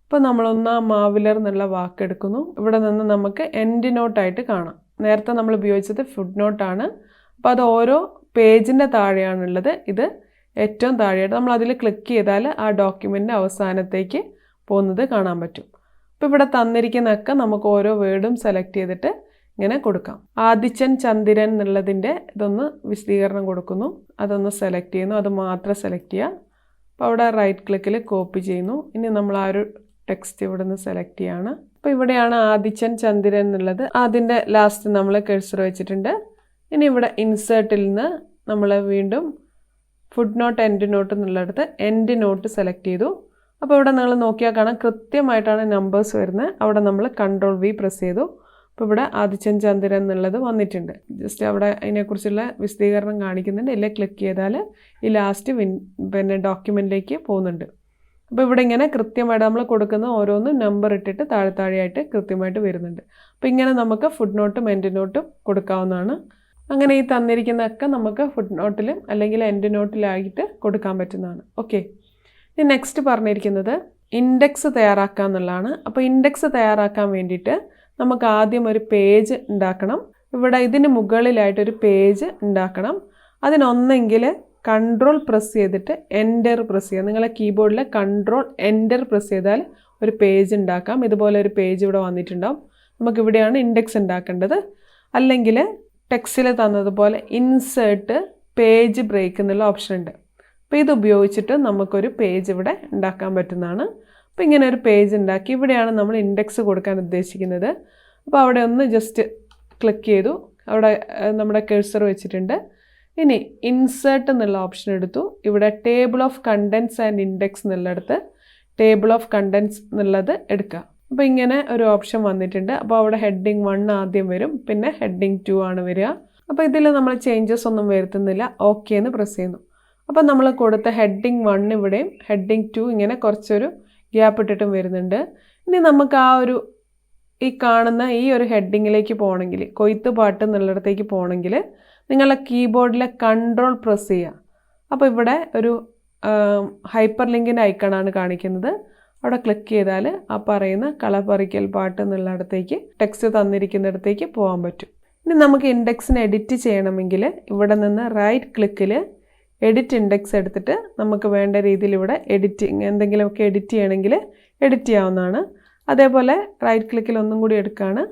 അപ്പോൾ നമ്മളൊന്ന് ആ മാവിലർ എന്നുള്ള വാക്ക് എടുക്കുന്നു. ഇവിടെ നിന്ന് നമുക്ക് എൻഡ് നോട്ടായിട്ട് കാണാം. നേരത്തെ നമ്മൾ ഉപയോഗിച്ചത് ഫുഡ് നോട്ടാണ്. അപ്പോൾ അത് ഓരോ പേജിൻ്റെ താഴെയാണുള്ളത്. ഇത് ഏറ്റവും താഴെയായിട്ട് നമ്മൾ അതിൽ ക്ലിക്ക് ചെയ്താൽ ആ ഡോക്യുമെൻറ്റിൻ്റെ അവസാനത്തേക്ക് പോകുന്നത് കാണാൻ പറ്റും. അപ്പോൾ ഇവിടെ തന്നിരിക്കുന്നതൊക്കെ നമുക്ക് ഓരോ വേർഡും സെലക്ട് ചെയ്തിട്ട് ഇങ്ങനെ കൊടുക്കാം. ആദിച്ചൻ ചന്ദ്രൻ എന്നുള്ളതിൻ്റെ ഇതൊന്ന് വിശദീകരണം കൊടുക്കുന്നു. അതൊന്ന് സെലക്ട് ചെയ്യുന്നു. അത് മാത്രം സെലക്ട് ചെയ്യുക. അപ്പോൾ അവിടെ റൈറ്റ് ക്ലിക്കിൽ കോപ്പി ചെയ്യുന്നു. ഇനി നമ്മൾ ആ ഒരു ടെക്സ്റ്റ് ഇവിടെ നിന്ന് സെലക്ട് ചെയ്യാണ്. അപ്പോൾ ഇവിടെയാണ് ആദിച്ചൻ ചന്ദ്രൻ എന്നുള്ളത്. അതിൻ്റെ ലാസ്റ്റ് നമ്മൾ കഴ്സർ വെച്ചിട്ടുണ്ട്. ഇനി ഇവിടെ ഇൻസേർട്ടിൽ നിന്ന് നമ്മൾ വീണ്ടും ഫുഡ് നോട്ട് എൻഡ് നോട്ട് എന്നുള്ളിടത്ത് എൻഡ് നോട്ട് സെലക്ട് ചെയ്തു. അപ്പോൾ ഇവിടെ നിങ്ങൾ നോക്കിയാൽ കാണാം കൃത്യമായിട്ടാണ് നമ്പേഴ്സ് വരുന്നത്. അവിടെ നമ്മൾ കൺട്രോൾ V പ്രസ് ചെയ്തു. അപ്പോൾ ഇവിടെ ആദിച്ചൻ ചന്ദ്രൻ എന്നുള്ളത് വന്നിട്ടുണ്ട്. ജസ്റ്റ് അവിടെ അതിനെക്കുറിച്ചുള്ള വിശദീകരണം കാണിക്കുന്നുണ്ട്. ഇല്ലേ ക്ലിക്ക് ചെയ്താൽ ഈ ലാസ്റ്റ് പിന്നെ ഡോക്യുമെൻറ്റിലേക്ക് പോകുന്നുണ്ട്. അപ്പോൾ ഇവിടെ ഇങ്ങനെ കൃത്യമായിട്ട് നമ്മൾ കൊടുക്കുന്ന ഓരോന്നും നമ്പർ ഇട്ടിട്ട് താഴെയായിട്ട് കൃത്യമായിട്ട് വരുന്നുണ്ട്. അപ്പോൾ ഇങ്ങനെ നമുക്ക് ഫുഡ് നോട്ടും എൻഡ് നോട്ടും കൊടുക്കാവുന്നതാണ്. അങ്ങനെ ഈ തന്നിരിക്കുന്നതൊക്കെ നമുക്ക് ഫുഡ് നോട്ടിലും അല്ലെങ്കിൽ എൻഡ് നോട്ടിലായിട്ട് കൊടുക്കാൻ പറ്റുന്നതാണ്. ഓക്കെ, ഇനി നെക്സ്റ്റ് പറഞ്ഞിരിക്കുന്നത് ഇൻഡെക്സ് തയ്യാറാക്കുക എന്നുള്ളതാണ്. അപ്പോൾ ഇൻഡെക്സ് തയ്യാറാക്കാൻ വേണ്ടിയിട്ട് നമുക്ക് ആദ്യം ഒരു പേജ് ഉണ്ടാക്കണം. ഇവിടെ ഇതിന് മുകളിലായിട്ടൊരു പേജ് ഉണ്ടാക്കണം. അതിനൊന്നെങ്കിൽ കൺട്രോൾ പ്രസ് ചെയ്തിട്ട് എൻ്റർ പ്രസ് ചെയ്യുക. നിങ്ങളെ കീബോർഡിൽ കൺട്രോൾ എൻ്റർ പ്രസ് ചെയ്താൽ ഒരു പേജ് ഉണ്ടാക്കാം. ഇതുപോലെ ഒരു പേജ് ഇവിടെ വന്നിട്ടുണ്ടാവും. നമുക്കിവിടെയാണ് ഇൻഡെക്സ് ഉണ്ടാക്കേണ്ടത്. അല്ലെങ്കിൽ ടെക്സ്റ്റിൽ തന്നതുപോലെ ഇൻസേർട്ട് പേജ് ബ്രേക്ക് എന്നുള്ള ഓപ്ഷൻ ഉണ്ട്. അപ്പോൾ ഇത് ഉപയോഗിച്ചിട്ട് നമുക്കൊരു പേജ് ഇവിടെ ഉണ്ടാക്കാൻ പറ്റുന്നതാണ്. അപ്പോൾ ഇങ്ങനെ ഒരു പേജ് ഉണ്ടാക്കി ഇവിടെയാണ് നമ്മൾ ഇൻഡെക്സ് കൊടുക്കാൻ ഉദ്ദേശിക്കുന്നത്. അപ്പോൾ അവിടെ ഒന്ന് ജസ്റ്റ് ക്ലിക്ക് ചെയ്തു. അവിടെ നമ്മുടെ കഴ്സർ വെച്ചിട്ടുണ്ട്. ഇനി ഇൻസേർട്ട് എന്നുള്ള ഓപ്ഷൻ എടുത്തു. ഇവിടെ table of contents and index എന്നുള്ളിടത്ത് ടേബിൾ ഓഫ് കണ്ടൻസ് എന്നുള്ളത് എടുക്കുക. അപ്പോൾ ഇങ്ങനെ ഒരു ഓപ്ഷൻ വന്നിട്ടുണ്ട്. അപ്പോൾ അവിടെ ഹെഡിങ് 1 ആദ്യം വരും, പിന്നെ ഹെഡിങ് 2 ആണ് വരിക. അപ്പോൾ ഇതിൽ നമ്മൾ ചേഞ്ചസ് ഒന്നും വരുത്തുന്നില്ല, ഓക്കെ എന്ന് പ്രസ് ചെയ്യുന്നു. അപ്പോൾ നമ്മൾ കൊടുത്ത ഹെഡിങ് 1 ഇവിടെയും ഹെഡിങ് 2 ഇങ്ങനെ കുറച്ചൊരു ഗ്യാപ്പ് ഇട്ടിട്ടും വരുന്നുണ്ട്. ഇനി നമുക്ക് ഈ കാണുന്ന ഈ ഒരു ഹെഡിങ്ങിലേക്ക് പോകണമെങ്കിൽ, കൊയ്ത്ത് പാട്ട് എന്നുള്ളിടത്തേക്ക് പോകണമെങ്കിൽ നിങ്ങളുടെ കീബോർഡിലെ കൺട്രോൾ പ്രസ് ചെയ്യുക. അപ്പോൾ ഇവിടെ ഒരു ഹൈപ്പർ ലിങ്കിൻ്റെ ഐക്കണാണ് കാണിക്കുന്നത്. അവിടെ ക്ലിക്ക് ചെയ്താൽ ആ പറയുന്ന കളപ്പറിക്കൽ പാട്ട് എന്നുള്ളിടത്തേക്ക് ടെക്സ്റ്റ് തന്നിരിക്കുന്നിടത്തേക്ക് പോകാൻ പറ്റും. ഇനി നമുക്ക് ഇൻഡെക്സിന് എഡിറ്റ് ചെയ്യണമെങ്കിൽ ഇവിടെ നിന്ന് റൈറ്റ് ക്ലിക്കിൽ എഡിറ്റ് ഇൻഡെക്സ് എടുത്തിട്ട് നമുക്ക് വേണ്ട രീതിയിൽ ഇവിടെ എന്തെങ്കിലുമൊക്കെ എഡിറ്റ് ചെയ്യണമെങ്കിൽ എഡിറ്റ് ചെയ്യാവുന്നതാണ്. അതേപോലെ റൈറ്റ് ക്ലിക്കിൽ ഒന്നും കൂടി എടുക്കുകയാണ്.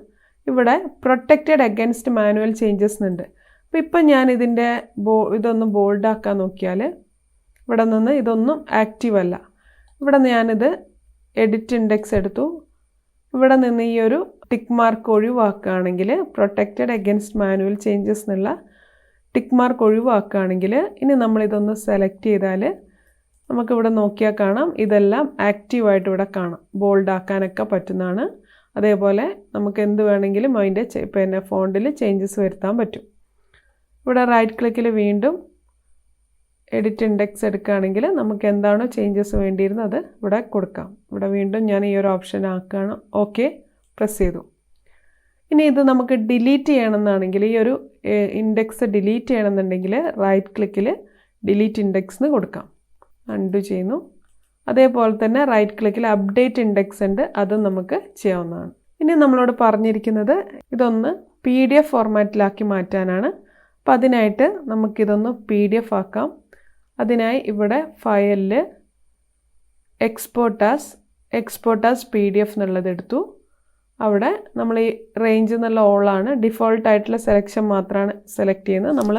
ഇവിടെ പ്രൊട്ടക്റ്റഡ് അഗൈൻസ്റ്റ് മാനുവൽ ചേഞ്ചസ് എന്നുണ്ട്. അപ്പോൾ ഇപ്പം ഞാൻ ഇതൊന്ന് ബോൾഡാക്കാൻ നോക്കിയാൽ ഇവിടെ നിന്ന് ഇതൊന്നും ആക്റ്റീവ് അല്ല. ഇവിടെ ഞാനിത് എഡിറ്റ് ഇൻഡെക്സ് എടുത്തു. ഇവിടെ നിന്ന് ഈ ഒരു ടിക്ക് മാർക്ക് ഒഴിവാക്കുകയാണെങ്കിൽ, പ്രൊട്ടക്റ്റഡ് അഗൈൻസ്റ്റ് മാനുവൽ ചേഞ്ചസ് എന്നുള്ള ടിക്ക് മാർക്ക് ഒഴിവാക്കുകയാണെങ്കിൽ, ഇനി നമ്മളിതൊന്ന് സെലക്ട് ചെയ്താൽ നമുക്കിവിടെ നോക്കിയാൽ കാണാം ഇതെല്ലാം ആക്റ്റീവായിട്ട് ഇവിടെ കാണാം. ബോൾഡാക്കാനൊക്കെ പറ്റുന്നതാണ്. അതേപോലെ നമുക്ക് എന്ത് വേണമെങ്കിലും അതിൻ്റെ ഫോണ്ടിൽ ചേഞ്ചസ് വരുത്താൻ പറ്റും. ഇവിടെ റൈറ്റ് ക്ലിക്കിൽ വീണ്ടും എഡിറ്റ് ഇൻഡെക്സ് എടുക്കുകയാണെങ്കിൽ നമുക്ക് എന്താണോ ചേഞ്ചസ് വേണ്ടിയിരുന്നത് അത് ഇവിടെ കൊടുക്കാം. ഇവിടെ വീണ്ടും ഞാൻ ഈ ഒരു ഓപ്ഷൻ ആക്കുകയാണ്, ഓക്കെ പ്രസ് ചെയ്തു. ഇനി ഇത് നമുക്ക് ഡിലീറ്റ് ചെയ്യണമെന്നാണെങ്കിൽ, ഈ ഒരു ഇൻഡെക്സ് ഡിലീറ്റ് ചെയ്യണമെന്നുണ്ടെങ്കിൽ റൈറ്റ് ക്ലിക്കിൽ ഡിലീറ്റ് ഇൻഡെക്സ് എന്ന് കൊടുക്കാം. അൺഡു ചെയ്യുന്നു. അതേപോലെ തന്നെ റൈറ്റ് ക്ലിക്കിൽ അപ്ഡേറ്റ് ഇൻഡെക്സ് ഉണ്ട്, അതും നമുക്ക് ചെയ്യാവുന്നതാണ്. ഇനി നമ്മളോട് പറഞ്ഞിരിക്കുന്നത് ഇതൊന്ന് PDF ഫോർമാറ്റിലാക്കി മാറ്റാനാണ്. അപ്പോൾ അതിനായിട്ട് നമുക്കിതൊന്ന് PDF ആക്കാം. അതിനായി ഇവിടെ ഫയലിൽ എക്സ്പോർട്ട് ആസ് PDF എന്നുള്ളത് എടുത്തു. അവിടെ നമ്മൾ ഈ റേഞ്ച് എന്നുള്ള ഓളാണ്, ഡിഫോൾട്ടായിട്ടുള്ള സെലക്ഷൻ മാത്രമാണ് സെലക്ട് ചെയ്യുന്നത്, നമ്മൾ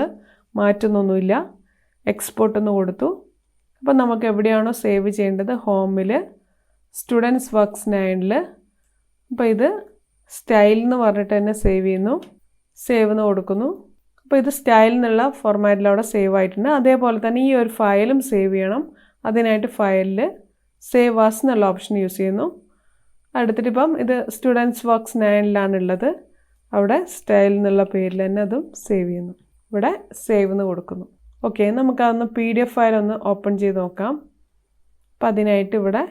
മാറ്റുന്നൊന്നുമില്ല. എക്സ്പോർട്ട് എന്ന് കൊടുത്തു. അപ്പോൾ നമുക്ക് എവിടെയാണോ സേവ് ചെയ്യേണ്ടത്, ഹോമിൽ സ്റ്റുഡൻസ് വർക്ക്സ് 9ൽ, അപ്പോൾ ഇത് സ്റ്റൈൽ എന്ന് പറഞ്ഞിട്ട് തന്നെ സേവ് ചെയ്യുന്നു. സേവ് എന്ന് കൊടുക്കുന്നു. അപ്പോൾ ഇത് സ്റ്റൈൽ എന്നുള്ള ഫോർമാറ്റിൽ അവിടെ സേവ് ആയിട്ടുണ്ട്. അതേപോലെ തന്നെ ഈ ഒരു ഫയലും സേവ് ചെയ്യണം. അതിനായിട്ട് ഫയലിൽ സേവ് ആസ് എന്നുള്ള ഓപ്ഷൻ യൂസ് ചെയ്യുന്നു. അടുത്തിട്ട് ഇപ്പം ഇത് സ്റ്റുഡൻസ് വർക്ക്സ് 9ലാണുള്ളത്. അവിടെ സ്റ്റൈൽ എന്നുള്ള പേരിൽ തന്നെ അതും സേവ് ചെയ്യുന്നു. ഇവിടെ സേവ് എന്ന് കൊടുക്കുന്നു. ഓക്കെ, നമുക്കതൊന്ന് PDF ഫയൽ ഒന്ന് ഓപ്പൺ ചെയ്ത് നോക്കാം. അപ്പം അതിനായിട്ട് ഇവിടെ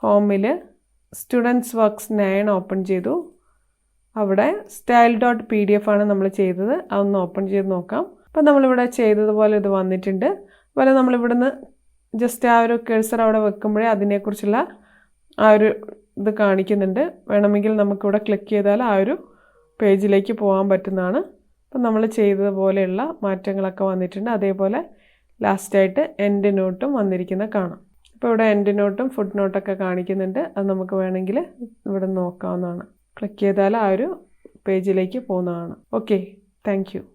ഹോമിൽ സ്റ്റുഡൻസ് വർക്ക്സ് 9 ഓപ്പൺ ചെയ്തു. അവിടെ style.pdf ആണ് നമ്മൾ ചെയ്തത്. അതൊന്ന് ഓപ്പൺ ചെയ്ത് നോക്കാം. അപ്പം നമ്മളിവിടെ ചെയ്തതുപോലെ ഇത് വന്നിട്ടുണ്ട്. അതുപോലെ നമ്മളിവിടുന്ന് ജസ്റ്റ് ആ ഒരു കഴ്സർ അവിടെ വെക്കുമ്പോഴേ അതിനെക്കുറിച്ചുള്ള ആ ഒരു ഇത് കാണിക്കുന്നുണ്ട്. വേണമെങ്കിൽ നമുക്കിവിടെ ക്ലിക്ക് ചെയ്താൽ ആ ഒരു പേജിലേക്ക് പോകാൻ പറ്റുന്നതാണ്. അപ്പം നമ്മൾ ചെയ്തതുപോലെയുള്ള മാറ്റങ്ങളൊക്കെ വന്നിട്ടുണ്ട്. അതേപോലെ ലാസ്റ്റായിട്ട് എൻഡ് നോട്ടും വന്നിരിക്കുന്ന കാണാം. അപ്പോൾ ഇവിടെ എൻഡ് നോട്ടും ഫുഡ് നോട്ടൊക്കെ കാണിക്കുന്നുണ്ട്. അത് നമുക്ക് വേണമെങ്കിൽ ഇവിടെ നോക്കാവുന്നതാണ്. ക്ലിക്ക് ചെയ്താൽ ആ ഒരു പേജിലേക്ക് പോകുന്നതാണ്. Okay, thank you.